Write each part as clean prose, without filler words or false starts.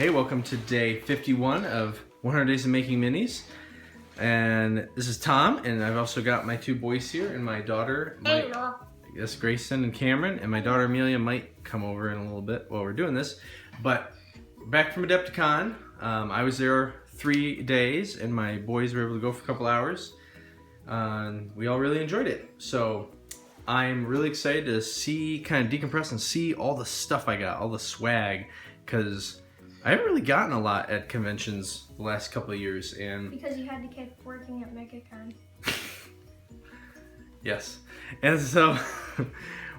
Hey, welcome to day 51 of 100 Days of Making Minis. And this is Tom, and I've also got my two boys here, and my daughter, Grayson and Cameron, and my daughter Amelia might come over in a little bit while we're doing this. But back from Adepticon, I was there 3 days, and my boys were able to go for a couple hours. We all really enjoyed it. So I'm really excited to see, kind of decompress and see all the stuff I got, all the swag, because I haven't really gotten a lot at conventions the last couple of years, and because you had to keep working at MegaCon. Yes, and so,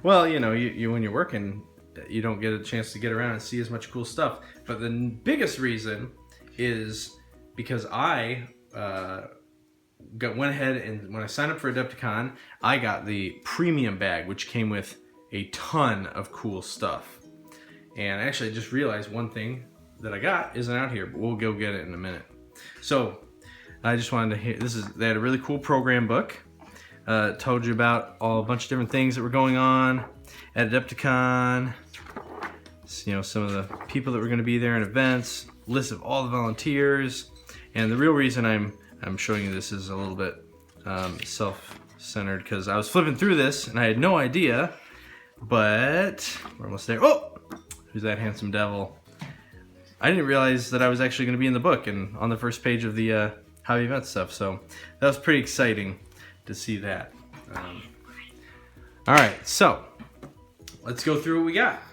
well, you know, you when you're working, you don't get a chance to get around and see as much cool stuff. But the biggest reason is because I went ahead and when I signed up for Adepticon, I got the premium bag, which came with a ton of cool stuff. And actually, I just realized one thing that I got isn't out here, but we'll go get it in a minute. So I just wanted to hear, they had a really cool program book. Told you about a bunch of different things that were going on at Adepticon. You know, some of the people that were going to be there in events, list of all the volunteers, and the real reason I'm showing you this is a little bit self-centered because I was flipping through this and I had no idea, but we're almost there. Oh, who's that handsome devil? I didn't realize that I was actually going to be in the book and on the first page of the hobby event stuff, so that was pretty exciting to see that. All right, so let's go through what we got.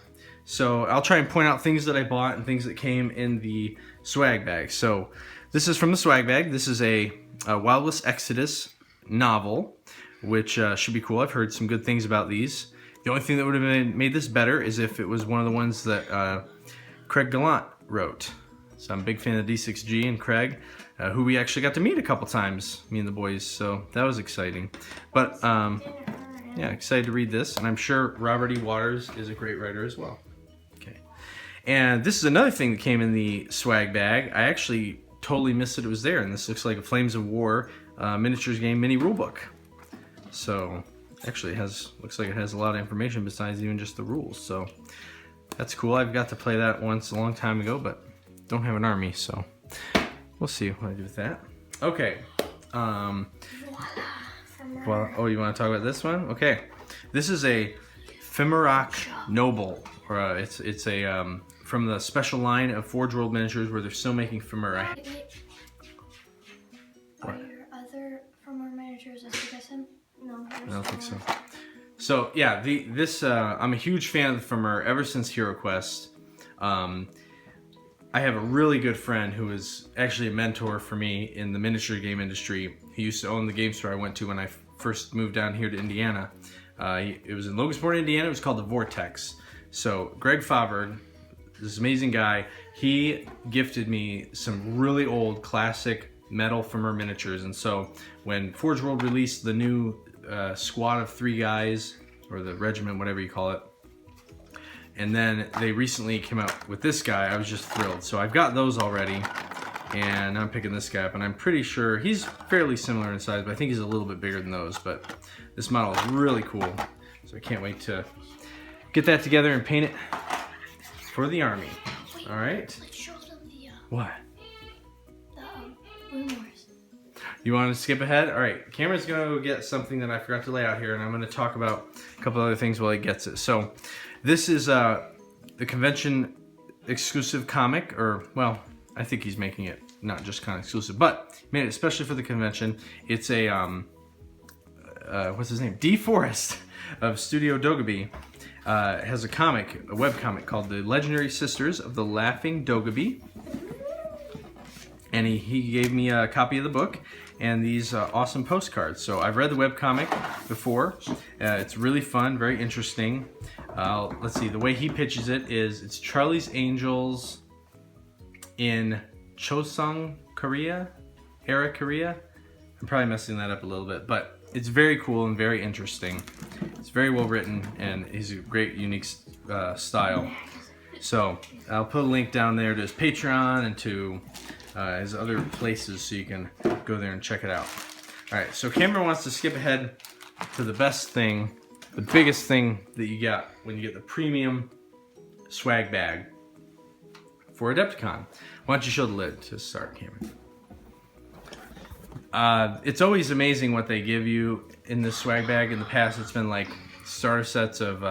So I'll try and point out things that I bought and things that came in the swag bag. So this is from the swag bag. This is a Wild West Exodus novel, which should be cool. I've heard some good things about these. The only thing that would have made this better is if it was one of the ones that Craig Gallant wrote. So I'm a big fan of D6G and Craig, who we actually got to meet a couple times, me and the boys, so that was exciting. But yeah, excited to read this, and I'm sure Robert E. Waters is a great writer as well. Okay, and this is another thing that came in the swag bag. I actually totally missed that it was there, and this looks like a Flames of War miniatures game mini rulebook. So actually looks like it has a lot of information besides even just the rules, so that's cool. I've got to play that once a long time ago, but don't have an army, so we'll see what I do with that. Okay. Well, oh, you want to talk about this one? Okay. This is a Fimmerock Noble, or it's a from the special line of Forge World miniatures where they're still making Fimmera. Are your other from our miniatures as you guess him? No, I don't think so. So yeah, I'm a huge fan of the Fimmera ever since Hero Quest. I have a really good friend who is actually a mentor for me in the miniature game industry. He used to own the game store I went to when I first moved down here to Indiana. It was in Logansport, Indiana. It was called the Vortex. So Greg Favre, this amazing guy, he gifted me some really old classic metal Fimmera miniatures. And so when Forge World released the new squad of 3 guys, or the regiment, whatever you call it, and then they recently came out with this guy, I was just thrilled. So I've got those already, and I'm picking this guy up, and I'm pretty sure he's fairly similar in size, but I think he's a little bit bigger than those. But this model is really cool, so I can't wait to get that together and paint it for the army. All right. Let's show them the What? rumors. You want to skip ahead? All right, Cameron's going to go get something that I forgot to lay out here, and I'm going to talk about a couple other things while he gets it. So this is the convention exclusive comic, or, well, I think he's making it not just kind of exclusive, but he made it especially for the convention. It's a, what's his name? D. Forrest of Studio Dogobee has a comic, a web comic called The Legendary Sisters of the Laughing Dogobee. And he gave me a copy of the book and these awesome postcards. So I've read the webcomic before. It's really fun, very interesting. Let's see, the way he pitches it is it's Charlie's Angels in Chosun, Korea? I'm probably messing that up a little bit, but it's very cool and very interesting. It's very well written, and he's a great, unique style. So I'll put a link down there to his Patreon and to his other places so you can go there and check it out. All right, so Cameron wants to skip ahead to the best thing, the biggest thing that you get when you get the premium swag bag for Adepticon. Why don't you show the lid to start, Cameron? It's always amazing what they give you in this swag bag. In the past, it's been like starter sets of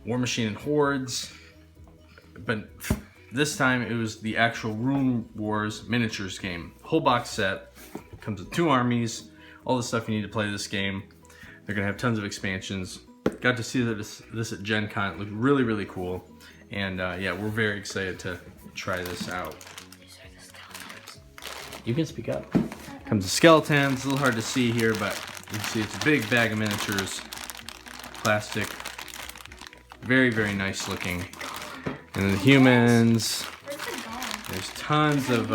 War Machine and Hordes, but this time it was the actual Rune Wars miniatures game. Whole box set, comes with 2 armies, all the stuff you need to play this game. They're gonna have tons of expansions. Got to see this at Gen Con. It looked really, really cool. And yeah, we're very excited to try this out. These are the skeletons. You can speak up. Comes with skeletons. It's a little hard to see here, but you can see it's a big bag of miniatures. Plastic. Very, very nice looking. And then the humans. Where's the dog? There's tons of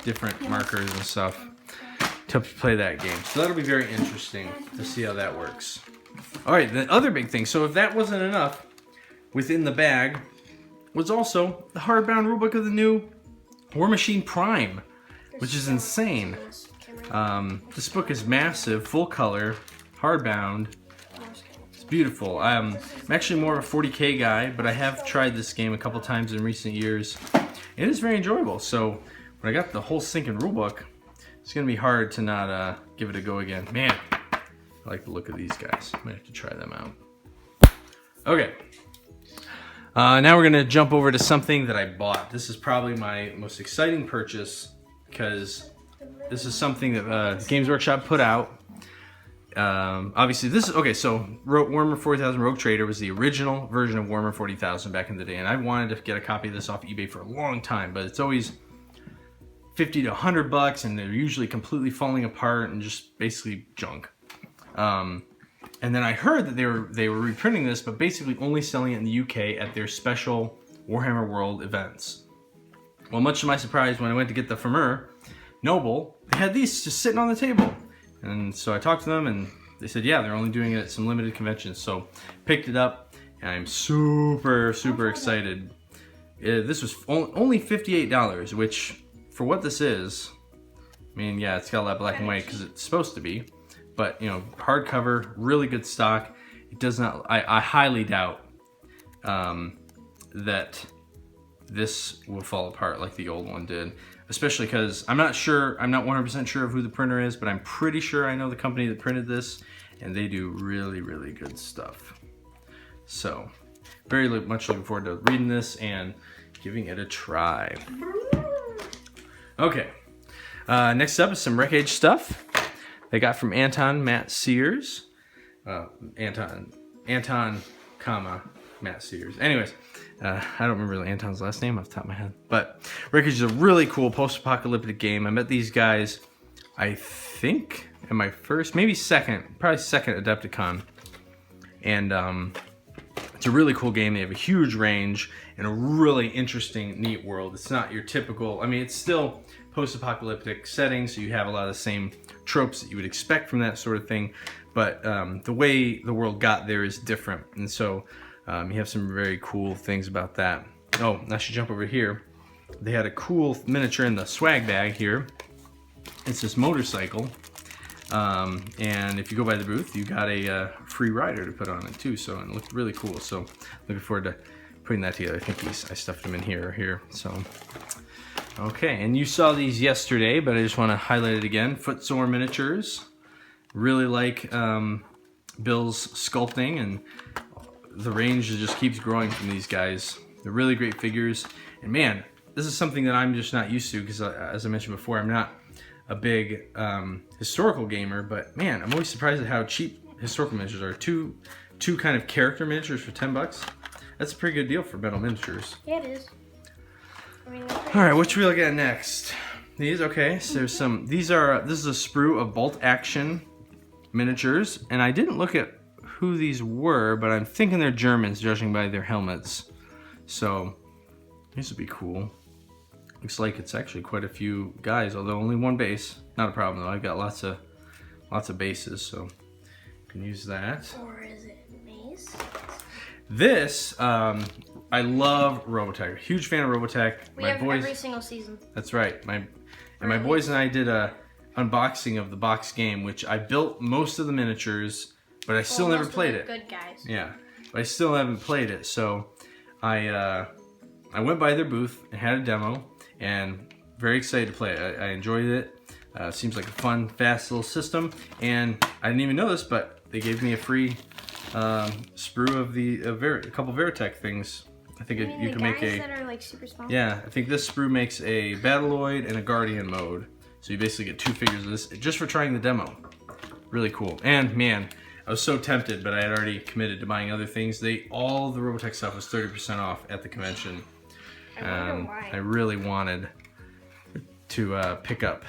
different markers and stuff to play that game. So that'll be very interesting to see how that works. All right, the other big thing. So if that wasn't enough, within the bag was also the hardbound rulebook of the new War Machine Prime, which is insane. This book is massive, full color, hardbound. It's beautiful. I'm actually more of a 40K guy, but I have tried this game a couple times in recent years. It is very enjoyable. So when I got the whole sinking rulebook, it's gonna be hard to not give it a go again. Man, I like the look of these guys. I might have to try them out. Okay. Now we're gonna jump over to something that I bought. This is probably my most exciting purchase because this is something that Games Workshop put out. Obviously, this is okay. So Warhammer 40,000 Rogue Trader was the original version of Warhammer 40,000 back in the day, and I wanted to get a copy of this off eBay for a long time, but it's always $50 to $100, and they're usually completely falling apart and just basically junk. And then I heard that they were reprinting this, but basically only selling it in the UK at their special Warhammer World events. Well, much to my surprise, when I went to get the Femur Noble, they had these just sitting on the table. And so I talked to them, and they said, yeah, they're only doing it at some limited conventions. So picked it up, and I'm super, super excited. This was only $58, which for what this is, I mean, yeah, it's got a lot of black and white because it's supposed to be. But, you know, hardcover, really good stock. It does not, I highly doubt that this will fall apart like the old one did. Especially because I'm not 100% sure of who the printer is, but I'm pretty sure I know the company that printed this, and they do really, really good stuff. So, very much looking forward to reading this and giving it a try. Okay, next up is some Wreck Age stuff. They got from Anton, Matt Sears. Anton, Matt Sears. Anyways, I don't remember Anton's last name off the top of my head. But Wreckage is a really cool post-apocalyptic game. I met these guys, I think, in my first, maybe second, probably second Adepticon. And it's a really cool game. They have a huge range and a really interesting, neat world. It's not your typical, I mean, it's still post-apocalyptic setting, so you have a lot of the same tropes that you would expect from that sort of thing, but the way the world got there is different, and so you have some very cool things about that. Oh, I should jump over here. They had a cool miniature in the swag bag here. It's this motorcycle, and if you go by the booth, you got a free rider to put on it too, so it looked really cool. So looking forward to putting that together. I think I stuffed them in here, so. Okay, and you saw these yesterday, but I just want to highlight it again. Footsore Miniatures. Really like Bill's sculpting, and the range just keeps growing from these guys. They're really great figures. And man, this is something that I'm just not used to because, as I mentioned before, I'm not a big historical gamer, but man, I'm always surprised at how cheap historical miniatures are. Two kind of character miniatures for $10. That's a pretty good deal for metal miniatures. Yeah, it is. All right, what should we look at next? These, okay, so there's some, this is a sprue of bolt action miniatures, and I didn't look at who these were, but I'm thinking they're Germans, judging by their helmets. So, these would be cool. Looks like it's actually quite a few guys, although only one base. Not a problem though, I've got lots of bases, so you can use that. Or is it maze? This, I love Robotech. Huge fan of Robotech. We have every single season. That's right. My boys and I did a unboxing of the box game, which I built most of the miniatures, but I still never played it. Good guys. Yeah, but I still haven't played it. So I I went by their booth and had a demo, and very excited to play it. I enjoyed it. Seems like a fun, fast little system, and I didn't even know this, but they gave me a free sprue of a couple Veritech things. I think you can make a. That are like super small? Yeah, I think this sprue makes a Battleoid and a Guardian mode, so you basically get 2 figures of this just for trying the demo. Really cool. And man, I was so tempted, but I had already committed to buying other things. All the Robotech stuff was 30% off at the convention. I wonder why. I really wanted to pick up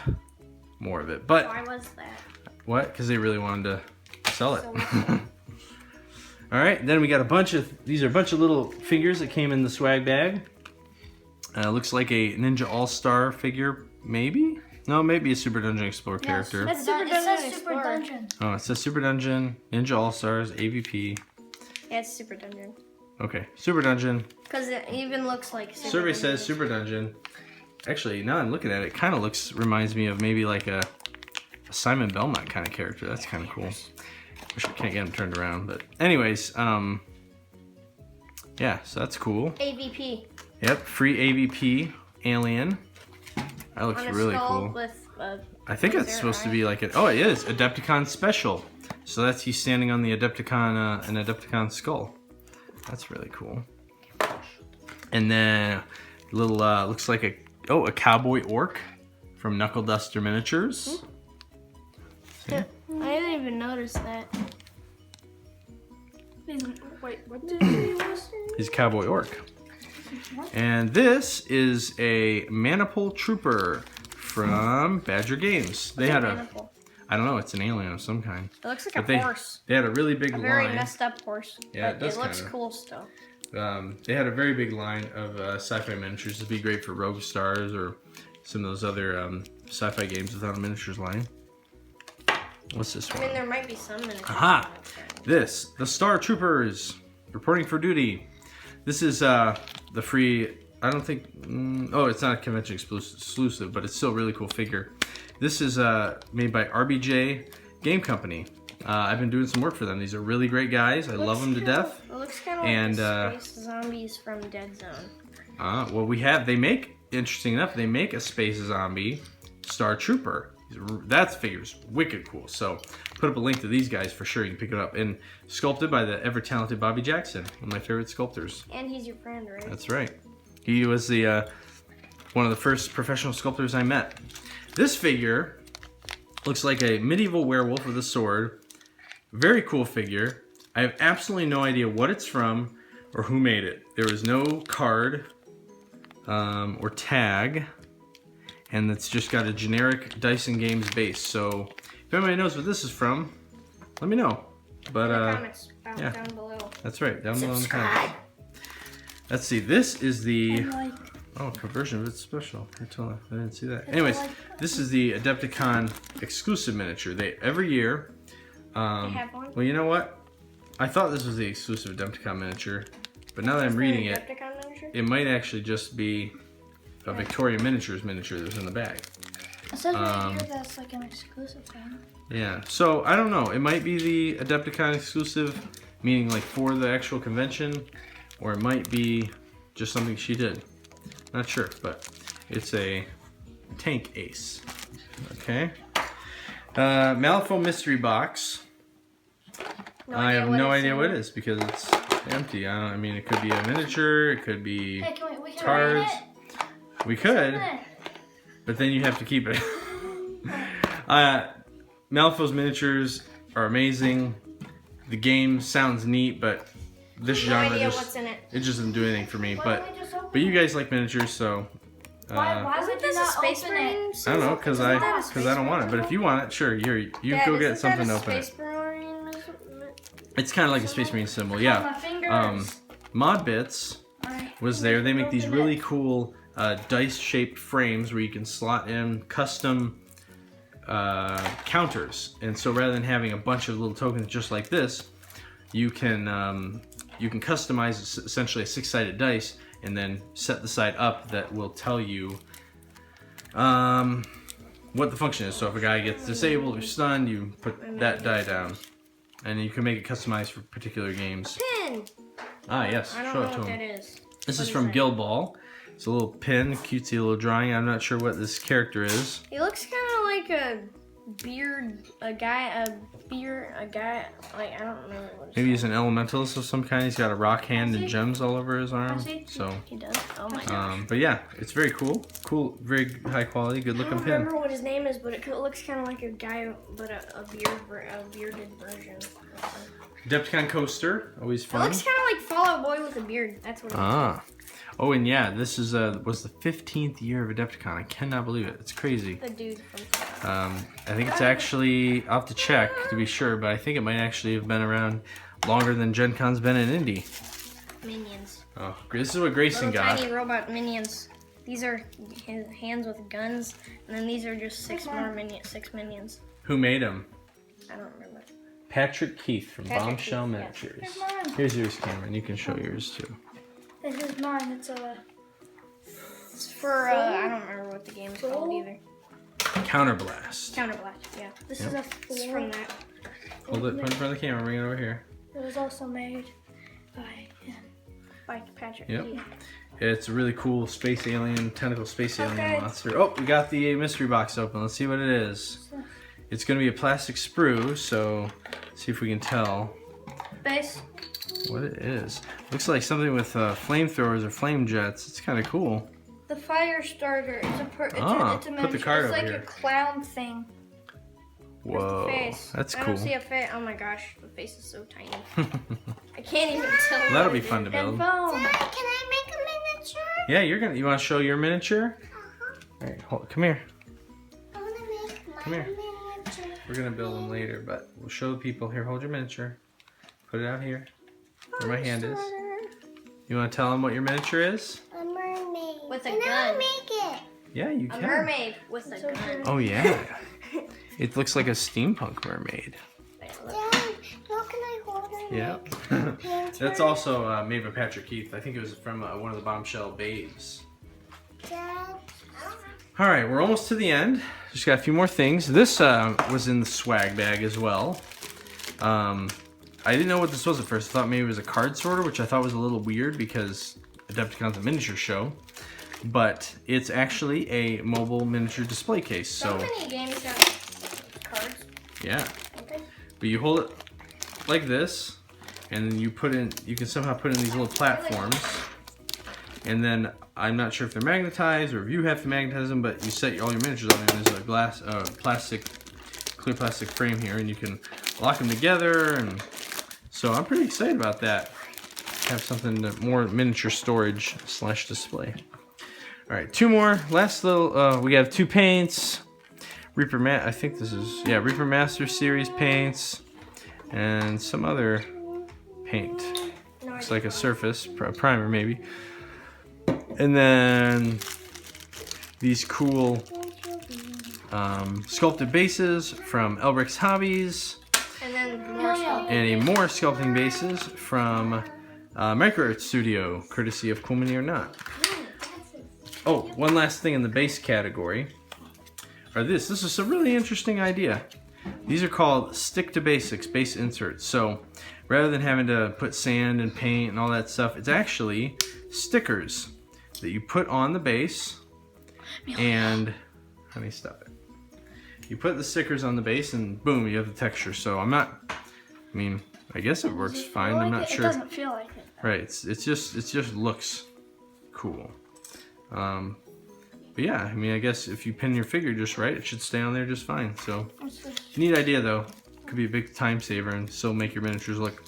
more of it, but Why was that? what? Because they really wanted to sell it. So All right, then we got these are a bunch of little figures that came in the swag bag. Looks like a Ninja All-Star figure, maybe? No, maybe a Super Dungeon Explorer character. That's Super It Dungeon says Super Explorer. Dungeon. Oh, it says Super Dungeon, Ninja All-Stars, AVP. Yeah, it's Super Dungeon. Okay, Super Dungeon. Because it even looks like Super Survey Dungeon. says Super Dungeon. Actually, now I'm looking at it, it kind of reminds me of maybe like a Simon Belmont kind of character. That's kind of cool. Wish I can't get him turned around, but anyways, yeah, so that's cool. AVP. Yep, free AVP alien. That looks On a really skull cool. With, I think is it's there supposed to eye? be like oh, it is Adepticon special. So that's he's standing on the Adepticon, an Adepticon skull. That's really cool. And then little looks like a cowboy orc from Knuckle Duster Miniatures. Yeah, I didn't even notice that. Wait, what did you use? He's a cowboy orc. And this is a Maniple Trooper from Badger Games. They had I don't know, it's an alien of some kind. It looks like But a horse. They had a really big A very line. messed up horse. Yeah, but it does looks kinda. cool still. They had a very big line of sci-fi miniatures. It'd be great for Rogue Stars or some of those other sci-fi games without a miniatures line. What's this I one? mean, there might be some miniatures. Aha! This, the Star Troopers, reporting for duty. This is the free, I don't think, oh, it's not a convention exclusive, but it's still a really cool figure. This is made by RBJ Game Company. I've been doing some work for them. These are really great guys. I love them to death. It looks kind of And, like the space zombies from Dead Zone. Well, interesting enough, they make a space zombie Star Trooper. That figure's wicked cool. So put up a link to these guys for sure. You can pick it up. And sculpted by the ever-talented Bobby Jackson, one of my favorite sculptors. And he's your friend, right? That's right. He was the one of the first professional sculptors I met. This figure looks like a medieval werewolf with a sword. Very cool figure. I have absolutely no idea what it's from or who made it. There was no card or tag, and it's just got a generic Dyson Games base. So if anybody knows what this is from, let me know. But In the comments yeah. down below. That's right, down below in the comments. Let's see, this is the conversion of its special. I didn't see that. Anyways, this is the Adepticon exclusive miniature. Every year. They have one? Well, you know what? I thought this was the exclusive Adepticon miniature, but now that I'm reading it, Adepticon miniature? it might actually just be a Victoria Miniatures miniature that's in the bag. It says right here that's like an exclusive thing. Yeah, so I don't know. It might be the Adepticon exclusive, meaning like for the actual convention, or it might be just something she did. Not sure, but it's a tank ace. Okay. Malifaux mystery box. I have no idea what it is because it's empty. I mean, it could be a miniature. It could be Hey, we can cards. read it. We could, Open it. but then you have to keep it. Malifaux's miniatures are amazing. The game sounds neat, but this No genre idea just what's in it. it just doesn't do anything for me. Why But don't we just open you it? guys like miniatures, so Why Isn't would you this a not Space open it? Marine? I don't know because Isn't that a I Space don't want it. Marine But if you want it, sure, you Dad, go isn't get that something a to open it. Space Marine? It's kind of like a Space Marine symbol, My yeah. fingers. Mod Bits Alright. was there. They make these Open really it. cool dice-shaped frames where you can slot in custom counters. And so rather than having a bunch of little tokens just like this, you can customize essentially a 6-sided dice and then set the side up that will tell you what the function is. So if a guy gets disabled or stunned, you put that die down. And you can make it customized for particular games. Pin! Ah, yes. I don't Show know it to what him. that is. This What is is from that? Guild Ball. It's a little pin, cutesy little drawing. I'm not sure what this character is. He looks kind of like a beard, a guy, like, I don't remember what it's Maybe he's called. an elementalist of some kind. He's got a rock hand and gems all over his arm. So, He does? Oh my gosh. but yeah, it's very cool. Cool, very high quality, good I looking don't pin. remember what his name is, but it looks kind of like a guy, but a bearded version. Adepticon coaster, always It fun. looks kind of like Fall Out Boy with a beard. That's what it Ah. Oh, and yeah, this is was the 15th year of Adepticon. I cannot believe it. It's crazy. is. The dude from I think it's actually, I'll have to check to be sure, but I think it might actually have been around longer than Gen Con's been in Indy. Minions. Oh, this is what Grayson Little got. tiny robot minions. These are his hands with guns, and then these are just six minions. Who made him? I don't remember. Patrick Keith from Patrick Bombshell Keith, yeah. Miniatures. Here's mine. Here's yours, Cameron. You can show yours too. This is mine. It's for I don't remember what the game is called either. Counterblast. Counterblast. Yeah. This Yep. is a It's four. from that. Hold it in front of the camera. Bring it over here. It was also made by him. By Patrick. Yep. Keith. It's a really cool space alien, tentacle space alien Okay. monster. Oh, we got the mystery box open. Let's see what it is. It's going to be a plastic sprue, so let's see if we can tell Base. what it is. Looks like something with flamethrowers or flame jets. It's kind of cool. The fire starter is it's Ah, it's a put the miniature. card It's over like here. a clown thing. Here's Whoa, the face. that's I cool. don't see a face. Oh my gosh, the face is so tiny. I can't even tell. Well, that'll what be it fun to is. build. Foam. Can I make a miniature? Yeah, you want to show your miniature? All right, come here. I want to make my Come here. miniature. We're gonna build them later, but we'll show the people. Here, hold your miniature. Put it out here, where my hand is. You want to tell them what your miniature is? A mermaid. With a Can I gun. Make it. Yeah, you A can. mermaid with a So gun. Oh yeah. It looks like a steampunk mermaid. Dad, how can I hold her? Yeah. That's also made by Patrick Keith. I think it was from one of the Bombshell Babes. Dad. All right, we're almost to the end. Just got a few more things. This was in the swag bag as well. I didn't know what this was at first. I thought maybe it was a card sorter, which I thought was a little weird because Adepticon's a miniature show. But it's actually a mobile miniature display case. So So many games have cards. yeah, Okay. but you hold it like this, and then you can somehow put in these little platforms. And then I'm not sure if they're magnetized or if you have to magnetize them, but you set all your miniatures on there. And there's a clear plastic frame here, and you can lock them together. And so I'm pretty excited about that. Have something more miniature storage / display. All right, two more. Last little. We have two paints. I think this is Reaper Master Series paints, and some other paint. Looks like a surface primer maybe. And then these cool sculpted bases from Elbric's Hobbies, And then more stuff. and more sculpting bases from Micro Art Studio, courtesy of Cool Mini or Not. Oh, one last thing in the base category are this. This is a really interesting idea. These are called stick to basics base inserts. So rather than having to put sand and paint and all that stuff, it's actually stickers that you put on the base. And honey, stop it. You put the stickers on the base and boom, you have the texture. So I guess it works fine. I'm not sure. It doesn't feel like it. Right, it just looks cool. But yeah, I guess if you pin your figure just right, it should stay on there just fine. So neat idea though. Could be a big time saver and still make your miniatures look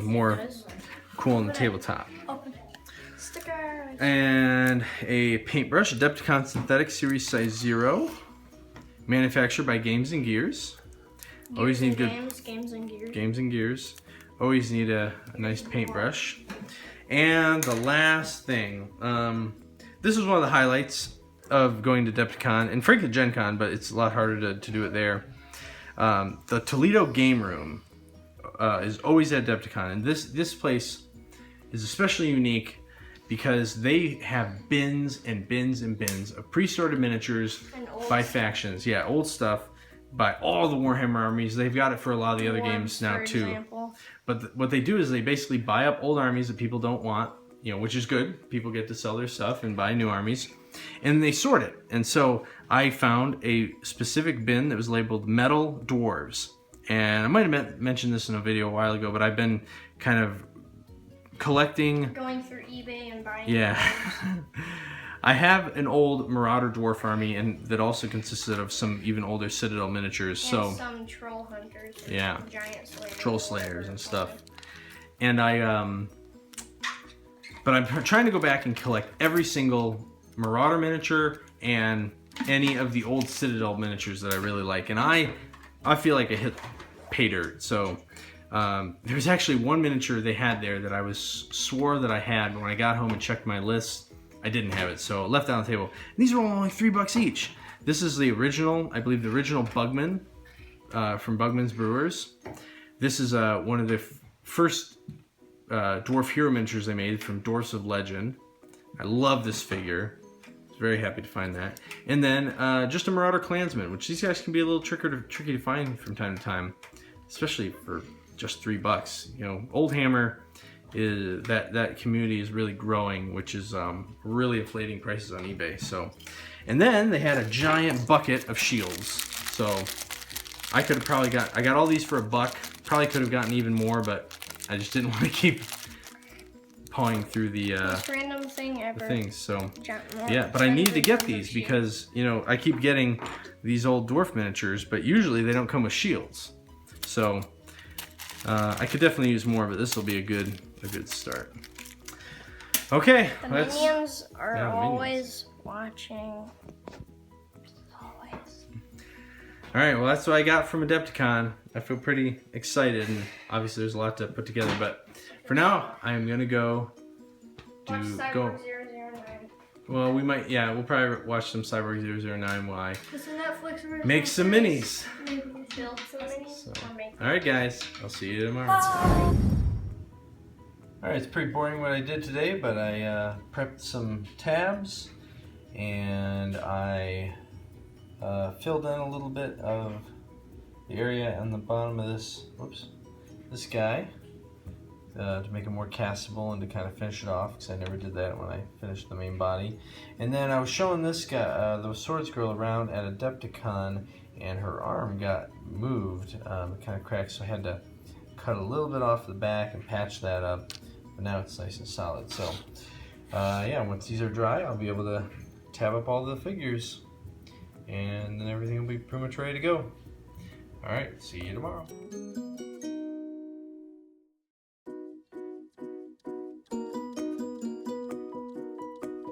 more cool on the tabletop. Open. Sticker. And a paintbrush, Adepticon Synthetic Series Size 0, manufactured by Games and Gears. Always need good Games and gears. Games and Gears. Always need a nice paintbrush. And the last thing, this was one of the highlights of going to Adepticon, and frankly Gen Con, but it's a lot harder to do it there. The Toledo Game Room is always at Adepticon, and this place is especially unique because they have bins and bins and bins of pre-sorted miniatures by factions. Yeah, old stuff buy all the Warhammer armies. They've got it for a lot of the other games now for too. example. But what they do is they basically buy up old armies that people don't want, which is good. People get to sell their stuff and buy new armies, and they sort it. And so I found a specific bin that was labeled Metal Dwarves. And I might have mentioned this in a video a while ago, but I've been kind of collecting. Going through eBay and buying. Yeah. I have an old Marauder Dwarf army, and that also consisted of some even older Citadel miniatures. And some troll hunters. Yeah. Giant slayers. Troll slayers and stuff. And but I'm trying to go back and collect every single Marauder miniature and any of the old Citadel miniatures that I really like. And I feel like I hit pay dirt. So there was actually one miniature they had there that I swore that I had, but when I got home and checked my list, I didn't have it, so left it on the table. And these are only $3 each. This is the original, I believe, the original Bugman from Bugman's Brewers. This is one of the first dwarf hero miniatures they made from Dwarfs of Legend. I love this figure. I was very happy to find that. And then just a Marauder Clansman, which these guys can be a little tricky to find from time to time, especially for just $3. Old Hammer is that community is really growing, which is really inflating prices on eBay. So, and then they had a giant bucket of shields. So I could have probably I got all these for $1. Probably could have gotten even more, but I just didn't want to keep pawing through the most random thing ever. things. So yeah, but I needed to get these because I keep getting these old dwarf miniatures, but usually they don't come with shields. So I could definitely use more, but this will be a good start. Okay, the minions are always watching. Always. All right, well that's what I got from Adepticon. I feel pretty excited, and obviously there's a lot to put together. But for now, I am gonna go. Watch Cyborg 009. Well, we'll probably watch some Cyborg 009 while I It's a Netflix original. make some minis. Build some minis or make All right, guys, I'll see you tomorrow. Bye. All right, it's pretty boring what I did today, but I prepped some tabs and I filled in a little bit of the area on the bottom of this guy to make it more castable and to kind of finish it off, because I never did that when I finished the main body. And then I was showing this guy, the Swords Girl, around at Adepticon, and her arm got moved, it kind of cracked, so I had to cut a little bit off the back and patch that up. But now it's nice and solid. So yeah, once these are dry, I'll be able to tab up all the figures, and then everything will be pretty much ready to go. All right, see you tomorrow.